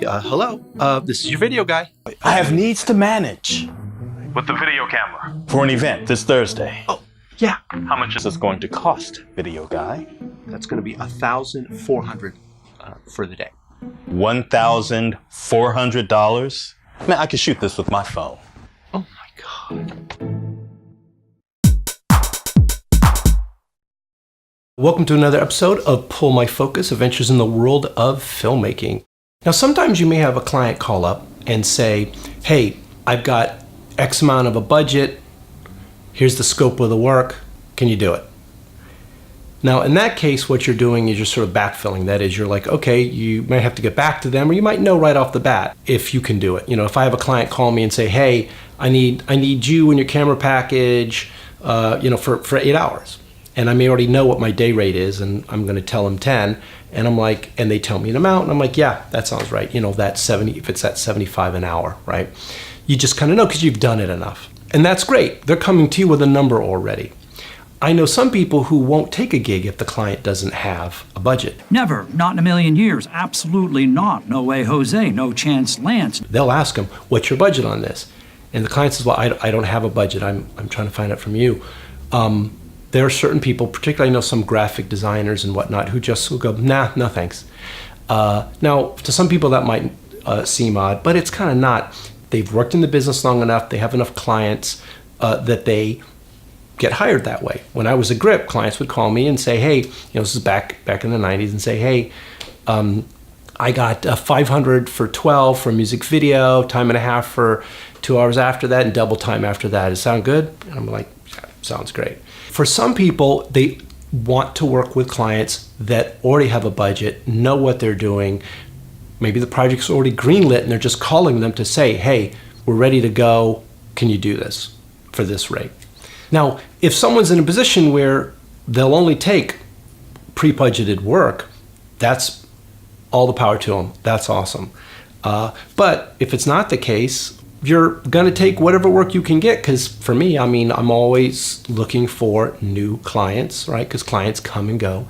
Hello, this is your video guy. I have needs to manage With the video camera. for an event this Thursday. Oh, yeah, How much is This is going to cost, video guy. that's going to be $1,400 for the day. $1,400? Man, I could shoot this with my phone. Oh my God. Welcome to another episode of Pull My Focus, Adventures in the World of Filmmaking. Now, sometimes you may have a client call up and say, hey, I've got X amount of a budget. Here's the scope of the work. Can you do it? Now, in that case, what you're doing is you're sort of backfilling. That is, you're like, okay, you might have to get back to them, or you might know right off the bat if you can do it. You know, if I have a client call me and say, hey, I need you and your camera package, for 8 hours. And I may already know what my day rate is, and I'm going to tell them 10. And I'm like, and they tell me an amount, and I'm like, yeah, that sounds right. You know, that's 70, if it's at 75 an hour, right? You just kind of know because you've done it enough. And that's great. They're coming to you with a number already. I know some people who won't take a gig if the client doesn't have a budget. Never, not in a million years, absolutely not. No way, Jose, no chance, Lance. They'll ask them, what's your budget on this? And the client says, well, I don't have a budget. I'm trying to find out from you. There are certain people, particularly I know some graphic designers and whatnot, who just will go, nah, no thanks. Now, to some people that might seem odd, but it's kind of not. They've worked in the business long enough, they have enough clients that they get hired that way. When I was a grip, clients would call me and say, hey, this is back in the 90s, and say, hey, I got 500 for 12 for a music video, time and a half for 2 hours after that, and double time after that. Does it sound good? And I'm like, yeah, sounds great. For some people, they want to work with clients that already have a budget, know what they're doing. Maybe the project's already greenlit and they're just calling them to say, hey, we're ready to go. Can you do this for this rate? Now, if someone's in a position where they'll only take pre-budgeted work, that's all the power to them. That's awesome. But if it's not the case, you're going to take whatever work you can get, because for me, I'm always looking for new clients, right? Because clients come and go.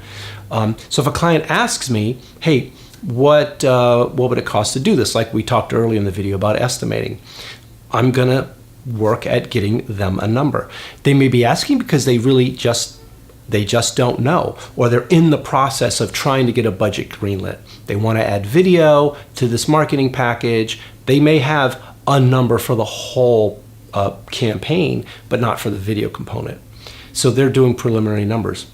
So if a client asks me, hey, what would it cost to do this? Like we talked earlier in the video about estimating. I'm going to work at getting them a number. They may be asking because they really just don't know, or they're in the process of trying to get a budget greenlit. They want to add video to this marketing package. They may have a number for the whole campaign, but not for the video component. So they're doing preliminary numbers.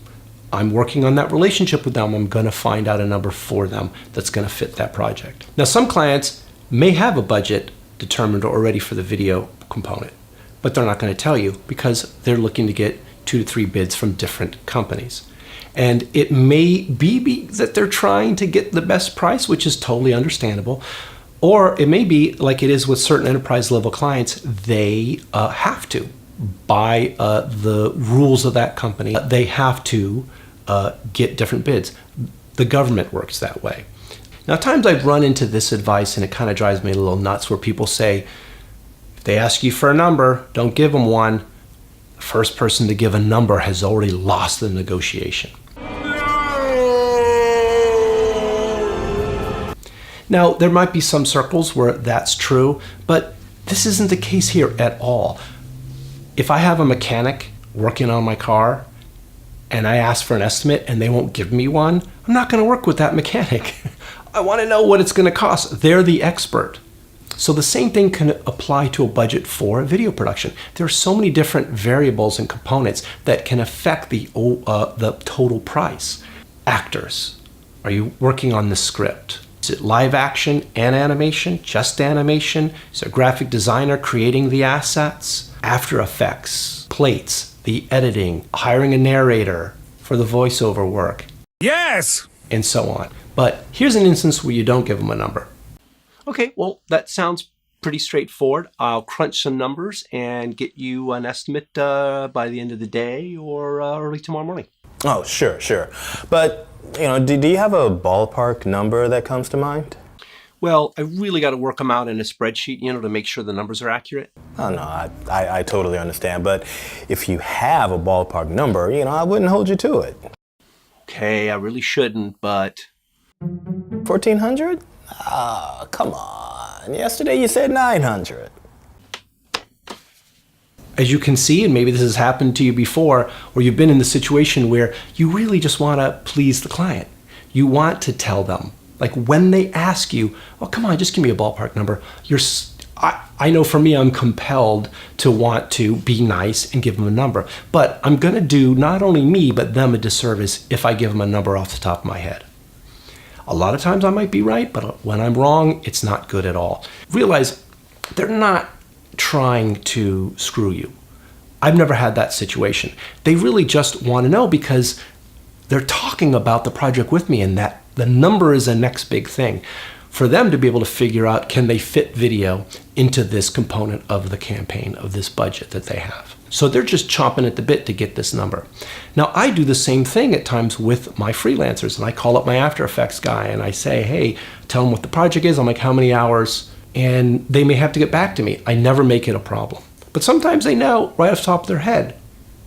I'm working on that relationship with them. I'm going to find out a number for them that's going to fit that project. Now, some clients may have a budget determined already for the video component, but they're not going to tell you because they're looking to get 2 to 3 bids from different companies. And it may be that they're trying to get the best price, which is totally understandable. Or it may be like it is with certain enterprise level clients, they have to, by the rules of that company, they have to get different bids. The government works that way. Now, at times I've run into this advice and it kind of drives me a little nuts, where people say, if they ask you for a number, don't give them one. The first person to give a number has already lost the negotiation. Now, there might be some circles where that's true, but this isn't the case here at all. If I have a mechanic working on my car and I ask for an estimate and they won't give me one, I'm not going to work with that mechanic. I want to know what it's going to cost. They're the expert. So the same thing can apply to a budget for video production. There are so many different variables and components that can affect the total price. Actors, are you working on the script? Is it live action and animation, just animation? Is there a graphic designer creating the assets? After Effects, plates, the editing, hiring a narrator for the voiceover work. Yes! And so on. But here's an instance where you don't give them a number. Okay, well, that sounds pretty straightforward. I'll crunch some numbers and get you an estimate by the end of the day or early tomorrow morning. Oh, sure. But, do you have a ballpark number that comes to mind? Well, I really got to work them out in a spreadsheet, to make sure the numbers are accurate. Oh, no, I totally understand. But if you have a ballpark number, I wouldn't hold you to it. Okay, I really shouldn't, but 1400? Ah, come on. Yesterday you said 900. As you can see, and maybe this has happened to you before, or you've been in the situation where you really just want to please the client. You want to tell them, like when they ask you, oh, come on, just give me a ballpark number. I know for me, I'm compelled to want to be nice and give them a number. But I'm going to do not only me, but them a disservice if I give them a number off the top of my head. A lot of times I might be right, but when I'm wrong, it's not good at all. Realize they're not trying to screw you. I've never had that situation. They really just want to know because they're talking about the project with me and that the number is the next big thing. For them to be able to figure out, can they fit video into this component of the campaign, of this budget that they have. So they're just chomping at the bit to get this number. Now, I do the same thing at times with my freelancers, and I call up my After Effects guy and I say, hey, tell them what the project is. I'm like, how many hours? And they may have to get back to me. I never make it a problem. But sometimes they know right off the top of their head,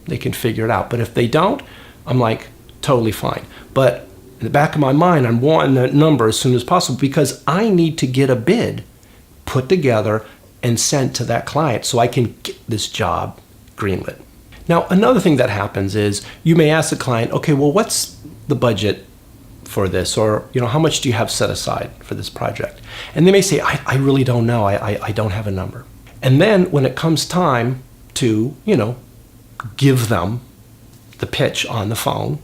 they can figure it out. But if they don't, I'm like, totally fine. But in the back of my mind, I'm wanting that number as soon as possible because I need to get a bid put together and sent to that client so I can get this job greenlit. Now, another thing that happens is you may ask the client, okay, well, what's the budget for this? Or, how much do you have set aside for this project? And they may say, I really don't know. I don't have a number. And then when it comes time to, give them the pitch on the phone,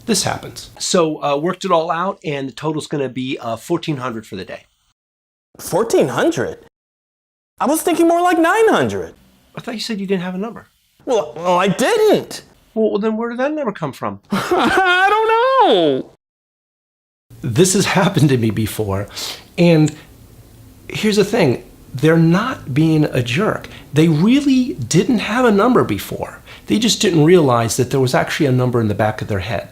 this happens. So worked it all out, and the total's going to be $1,400 for the day. 1400? I was thinking more like 900. I thought you said you didn't have a number. Well, I didn't. Well, then where did that number come from? I don't know. This has happened to me before, and here's the thing. They're not being a jerk. They really didn't have a number before. They just didn't realize that there was actually a number in the back of their head.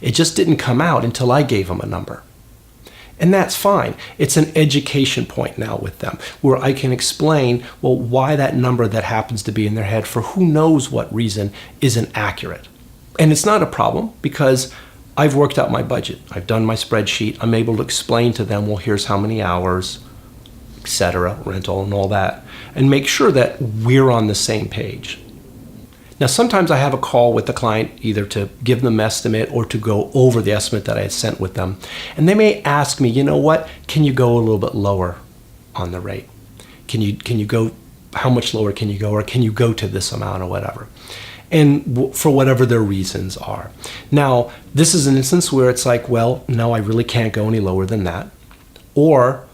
It just didn't come out until I gave them a number. And that's fine. It's an education point now with them where I can explain, well, why that number that happens to be in their head for who knows what reason isn't accurate. And it's not a problem because I've worked out my budget. I've done my spreadsheet. I'm able to explain to them, well, here's how many hours, etc., rental and all that, and make sure that we're on the same page. Now, sometimes I have a call with the client either to give them an estimate or to go over the estimate that I had sent with them. And they may ask me, you know what, can you go a little bit lower on the rate? Can you go, how much lower can you go? Or can you go to this amount or whatever? And for whatever their reasons are. Now, this is an instance where it's like, well, no, I really can't go any lower than that. Or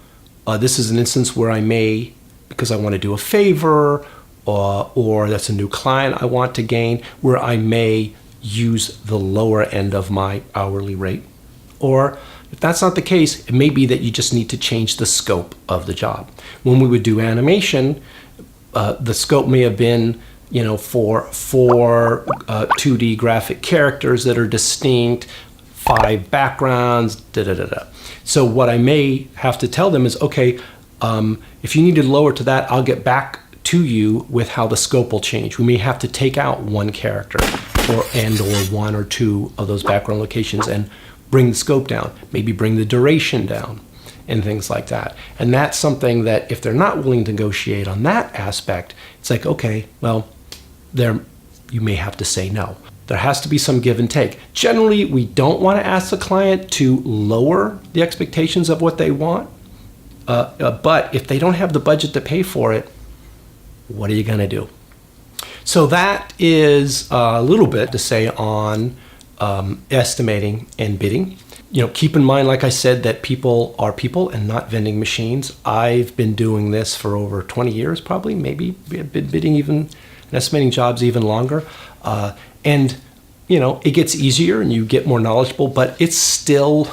this is an instance where I may, because I want to do a favor, or that's a new client I want to gain, where I may use the lower end of my hourly rate. Or if that's not the case, it may be that you just need to change the scope of the job. When we would do animation, the scope may have been, for 2D graphic characters that are distinct, 5 backgrounds, So what I may have to tell them is, okay, if you need to lower to that, I'll get back to you with how the scope will change. We may have to take out one character or one or two of those background locations and bring the scope down, maybe bring the duration down and things like that. And that's something that if they're not willing to negotiate on that aspect, it's like, okay, well, you may have to say no. There has to be some give and take. Generally, we don't want to ask the client to lower the expectations of what they want, but if they don't have the budget to pay for it, what are you going to do? So that is a little bit to say on estimating and bidding. Keep in mind, like I said, that people are people and not vending machines. I've been doing this for over 20 years, probably, maybe been bidding even and estimating jobs even longer. And it gets easier and you get more knowledgeable, but it still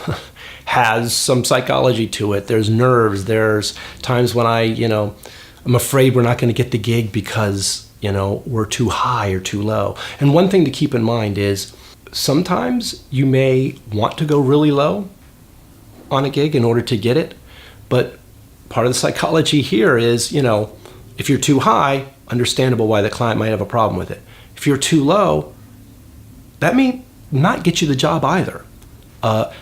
has some psychology to it. There's nerves. There's times when I'm afraid we're not going to get the gig because, we're too high or too low. And one thing to keep in mind is sometimes you may want to go really low on a gig in order to get it. But part of the psychology here is, if you're too high, understandable why the client might have a problem with it. If you're too low, that may not get you the job either.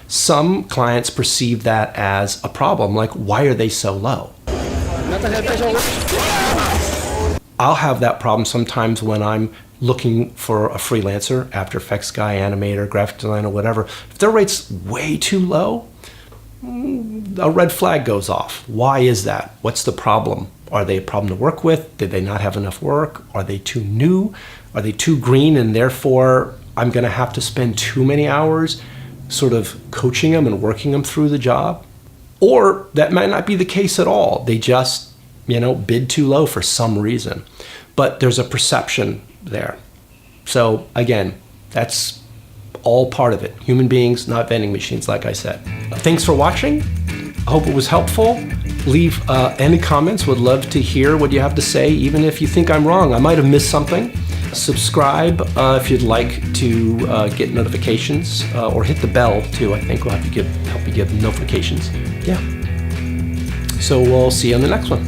Some clients perceive that as a problem, like, why are they so low? I'll have that problem sometimes when I'm looking for a freelancer, After Effects guy, animator, graphic designer, whatever. If their rate's way too low, a red flag goes off. Why is that? What's the problem? Are they a problem to work with? Did they not have enough work? Are they too new? Are they too green, and therefore I'm going to have to spend too many hours sort of coaching them and working them through the job? Or that might not be the case at all. They just, bid too low for some reason. But there's a perception there. So again, that's all part of it. Human beings, not vending machines, like I said. Thanks for watching. I hope it was helpful. Leave any comments. Would love to hear what you have to say, even if you think I'm wrong. I might have missed something. Subscribe if you'd like to get notifications, or hit the bell too. I think we'll have to help you give notifications. Yeah. So we'll see you on the next one.